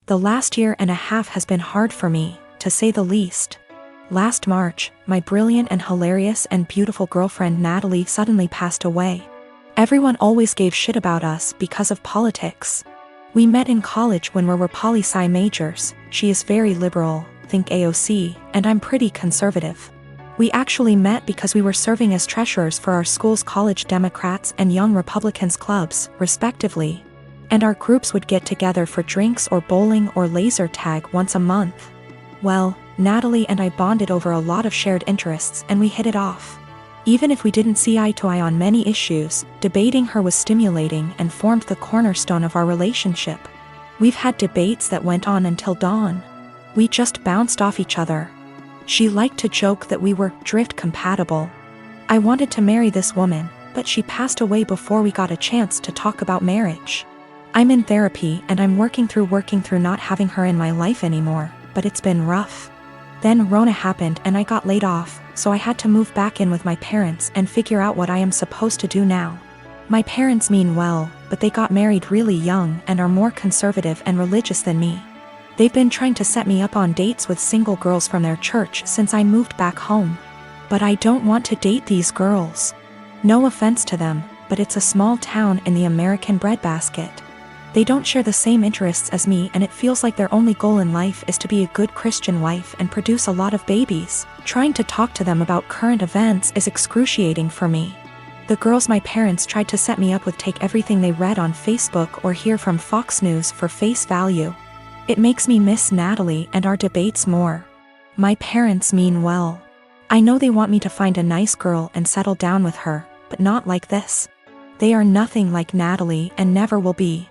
The last year and a half has been hard for me, to say the least. Last March, my brilliant and hilarious and beautiful girlfriend Natalie suddenly passed away. Everyone always gave shit about us because of politics. We met in college when we were poli-sci majors. She is very liberal, think AOC, and I'm pretty conservative. We actually met because we were serving as treasurers for our school's college Democrats and Young Republicans clubs, respectively. And our groups would get together for drinks or bowling or laser tag once a month. Well, Natalie and I bonded over a lot of shared interests and we hit it off. Even if we didn't see eye to eye on many issues, debating her was stimulating and formed the cornerstone of our relationship. We've had debates that went on until dawn. We just bounced off each other. She liked to joke that we were drift compatible. I wanted to marry this woman, but she passed away before we got a chance to talk about marriage. I'm in therapy and I'm working through not having her in my life anymore, but it's been rough. Then Rona happened and I got laid off, so I had to move back in with my parents and figure out what I am supposed to do now. My parents mean well, but they got married really young and are more conservative and religious than me. They've been trying to set me up on dates with single girls from their church since I moved back home. But I don't want to date these girls. No offense to them, but it's a small town in the American breadbasket. They don't share the same interests as me and it feels like their only goal in life is to be a good Christian wife and produce a lot of babies. Trying to talk to them about current events is excruciating for me. The girls my parents tried to set me up with take everything they read on Facebook or hear from Fox News for face value. It makes me miss Natalie and our debates more. My parents mean well. I know they want me to find a nice girl and settle down with her, but not like this. They are nothing like Natalie and never will be.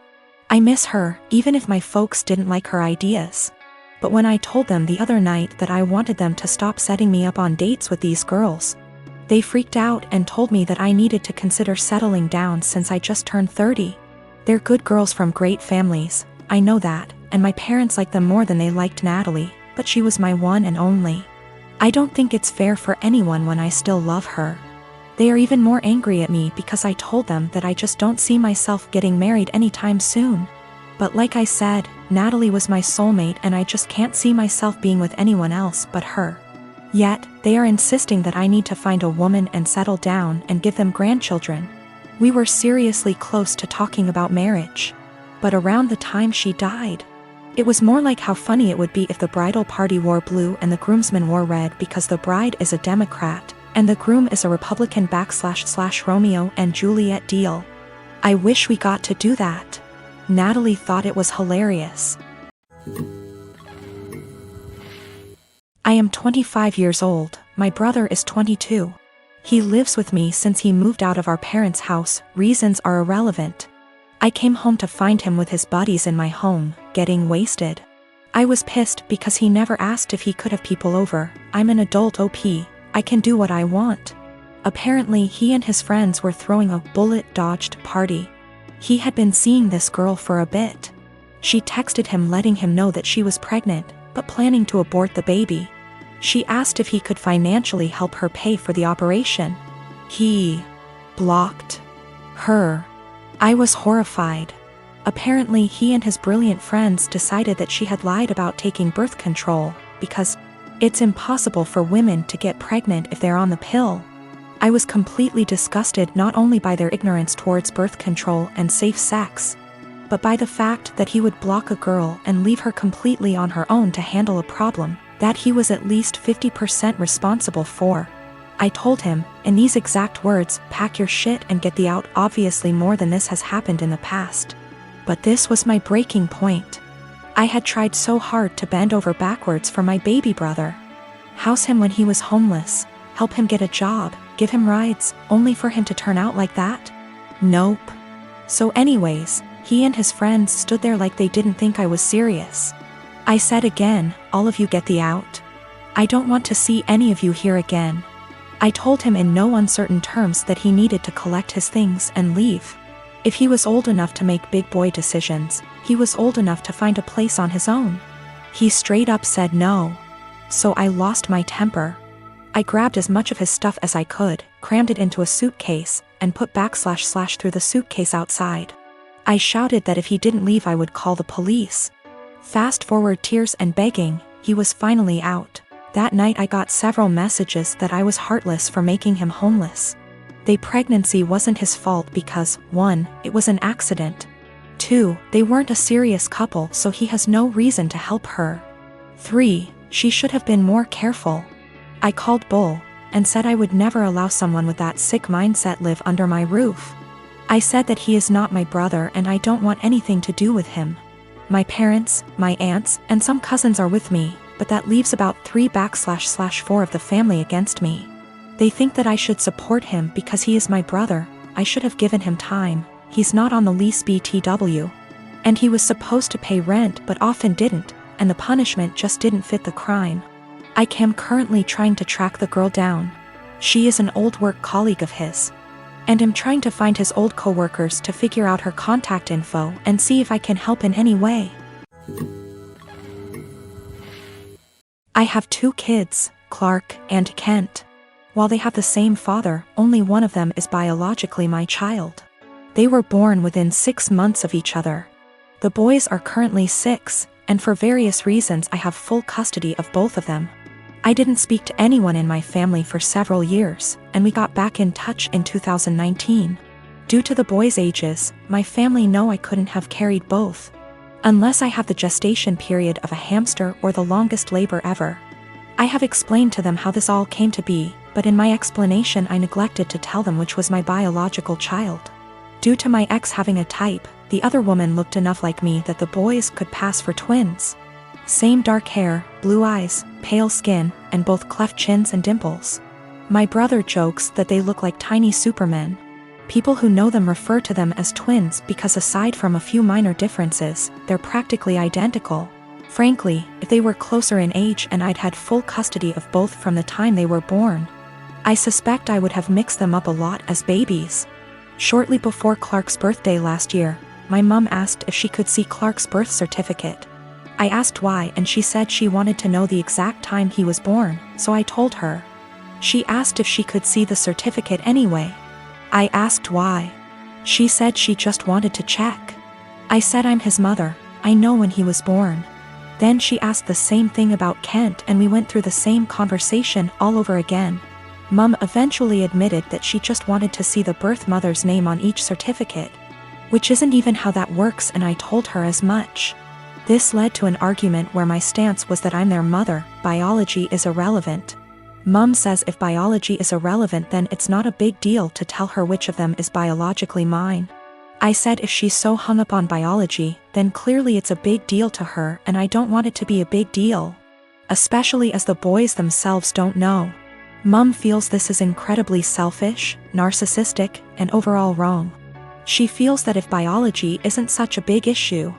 I miss her, even if my folks didn't like her ideas. But when I told them the other night that I wanted them to stop setting me up on dates with these girls, they freaked out and told me that I needed to consider settling down since I just turned 30. They're good girls from great families, I know that, and my parents like them more than they liked Natalie, but she was my one and only. I don't think it's fair for anyone when I still love her. They are even more angry at me because I told them that I just don't see myself getting married anytime soon. But like I said, Natalie was my soulmate and I just can't see myself being with anyone else but her. Yet, they are insisting that I need to find a woman and settle down and give them grandchildren. We were seriously close to talking about marriage. But around the time she died, it was more like how funny it would be if the bridal party wore blue and the groomsmen wore red because the bride is a Democrat, and the groom is a Republican / Romeo and Juliet deal. I wish we got to do that. Natalie thought it was hilarious. I am 25 years old, my brother is 22. He lives with me since he moved out of our parents' house, reasons are irrelevant. I came home to find him with his buddies in my home, getting wasted. I was pissed because he never asked if he could have people over. I'm an adult OP, I can do what I want. Apparently he and his friends were throwing a bullet-dodged party. He had been seeing this girl for a bit. She texted him letting him know that she was pregnant, but planning to abort the baby. She asked if he could financially help her pay for the operation. He blocked her. I was horrified. Apparently he and his brilliant friends decided that she had lied about taking birth control, because it's impossible for women to get pregnant if they're on the pill. I was completely disgusted not only by their ignorance towards birth control and safe sex, but by the fact that he would block a girl and leave her completely on her own to handle a problem that he was at least 50% responsible for. I told him, in these exact words, pack your shit and get the out. Obviously more than this has happened in the past. But this was my breaking point. I had tried so hard to bend over backwards for my baby brother. House him when he was homeless, help him get a job, give him rides, only for him to turn out like that? Nope. So anyways, he and his friends stood there like they didn't think I was serious. I said again, all of you get the out. I don't want to see any of you here again. I told him in no uncertain terms that he needed to collect his things and leave. If he was old enough to make big boy decisions, he was old enough to find a place on his own. He straight up said no. So I lost my temper. I grabbed as much of his stuff as I could, crammed it into a suitcase, and put / through the suitcase outside. I shouted that if he didn't leave I would call the police. Fast forward tears and begging, he was finally out. That night I got several messages that I was heartless for making him homeless. The pregnancy wasn't his fault because, 1, it was an accident. 2, they weren't a serious couple, so he has no reason to help her. 3, she should have been more careful. I called bull, and said I would never allow someone with that sick mindset live under my roof. I said that he is not my brother and I don't want anything to do with him. My parents, my aunts, and some cousins are with me, but that leaves about 3/4 of the family against me. They think that I should support him because he is my brother. I should have given him time. He's not on the lease BTW. And he was supposed to pay rent but often didn't, and the punishment just didn't fit the crime. I am currently trying to track the girl down. She is an old work colleague of his. And am trying to find his old coworkers to figure out her contact info and see if I can help in any way. I have 2 kids, Clark and Kent. While they have the same father, only one of them is biologically my child. They were born within 6 months of each other. The boys are currently 6, and for various reasons I have full custody of both of them. I didn't speak to anyone in my family for several years, and we got back in touch in 2019. Due to the boys' ages, my family know I couldn't have carried both. Unless I have the gestation period of a hamster or the longest labor ever. I have explained to them how this all came to be, but in my explanation I neglected to tell them which was my biological child. Due to my ex having a type, the other woman looked enough like me that the boys could pass for twins. Same dark hair, blue eyes, pale skin, and both cleft chins and dimples. My brother jokes that they look like tiny supermen. People who know them refer to them as twins because aside from a few minor differences, they're practically identical. Frankly, if they were closer in age and I'd had full custody of both from the time they were born, I suspect I would have mixed them up a lot as babies. Shortly before Clark's birthday last year, my mom asked if she could see Clark's birth certificate. I asked why and she said she wanted to know the exact time he was born, so I told her. She asked if she could see the certificate anyway. I asked why. She said she just wanted to check. I said I'm his mother, I know when he was born. Then she asked the same thing about Kent and we went through the same conversation all over again. Mum eventually admitted that she just wanted to see the birth mother's name on each certificate. Which isn't even how that works, and I told her as much. This led to an argument where my stance was that I'm their mother, biology is irrelevant. Mum says if biology is irrelevant then it's not a big deal to tell her which of them is biologically mine. I said if she's so hung up on biology, then clearly it's a big deal to her and I don't want it to be a big deal. Especially as the boys themselves don't know. Mum feels this is incredibly selfish, narcissistic, and overall wrong. She feels that if biology isn't such a big issue,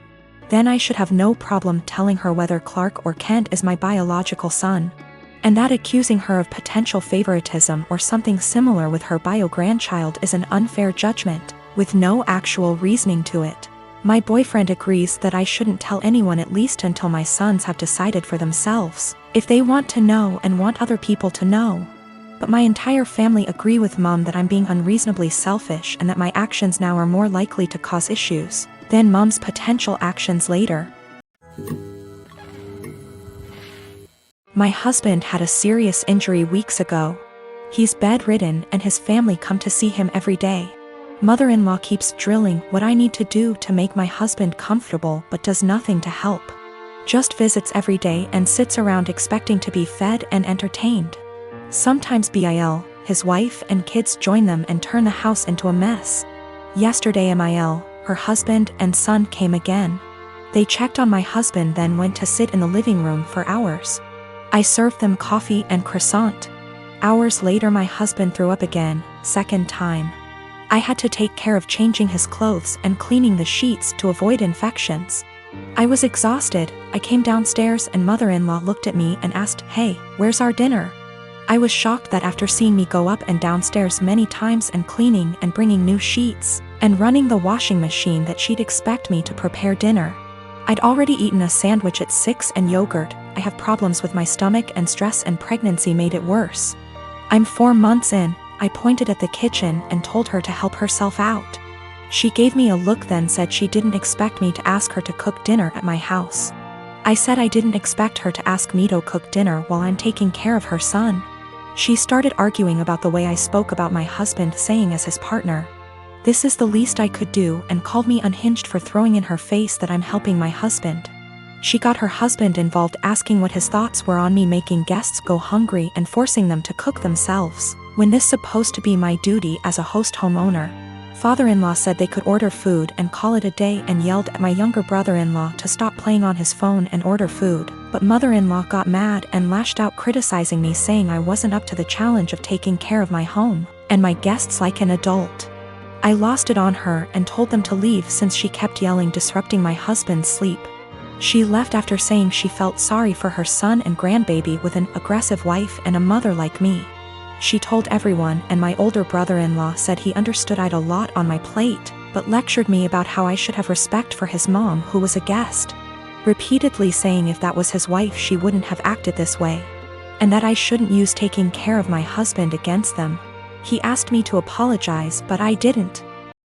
then I should have no problem telling her whether Clark or Kent is my biological son. And that accusing her of potential favoritism or something similar with her bio-grandchild is an unfair judgment, with no actual reasoning to it. My boyfriend agrees that I shouldn't tell anyone at least until my sons have decided for themselves, if they want to know and want other people to know. But my entire family agree with Mum that I'm being unreasonably selfish and that my actions now are more likely to cause issues than Mum's potential actions later. My husband had a serious injury weeks ago. He's bedridden and his family come to see him every day. Mother-in-law keeps drilling what I need to do to make my husband comfortable but does nothing to help. Just visits every day and sits around expecting to be fed and entertained. Sometimes Bil, his wife and kids join them and turn the house into a mess. Yesterday Mil, her husband and son came again. They checked on my husband then went to sit in the living room for hours. I served them coffee and croissant. Hours later my husband threw up again, second time. I had to take care of changing his clothes and cleaning the sheets to avoid infections. I was exhausted. I came downstairs and mother-in-law looked at me and asked, "Hey, where's our dinner?" I was shocked that after seeing me go up and downstairs many times and cleaning and bringing new sheets and running the washing machine that she'd expect me to prepare dinner. I'd already eaten a sandwich at 6 and yogurt. I have problems with my stomach and stress and pregnancy made it worse. I'm 4 months in. I pointed at the kitchen and told her to help herself out. She gave me a look then said she didn't expect me to ask her to cook dinner at my house. I said I didn't expect her to ask me to cook dinner while I'm taking care of her son. She started arguing about the way I spoke about my husband, saying as his partner, "This is the least I could do," and called me unhinged for throwing in her face that I'm helping my husband. She got her husband involved, asking what his thoughts were on me making guests go hungry and forcing them to cook themselves, when this supposed to be my duty as a host homeowner. Father-in-law said they could order food and call it a day and yelled at my younger brother-in-law to stop playing on his phone and order food, but mother-in-law got mad and lashed out, criticizing me, saying I wasn't up to the challenge of taking care of my home and my guests like an adult. I lost it on her and told them to leave since she kept yelling, disrupting my husband's sleep. She left after saying she felt sorry for her son and grandbaby with an aggressive wife and a mother like me. She told everyone, and my older brother-in-law said he understood I'd a lot on my plate, but lectured me about how I should have respect for his mom, who was a guest, repeatedly saying if that was his wife she wouldn't have acted this way, and that I shouldn't use taking care of my husband against them. He asked me to apologize, but I didn't.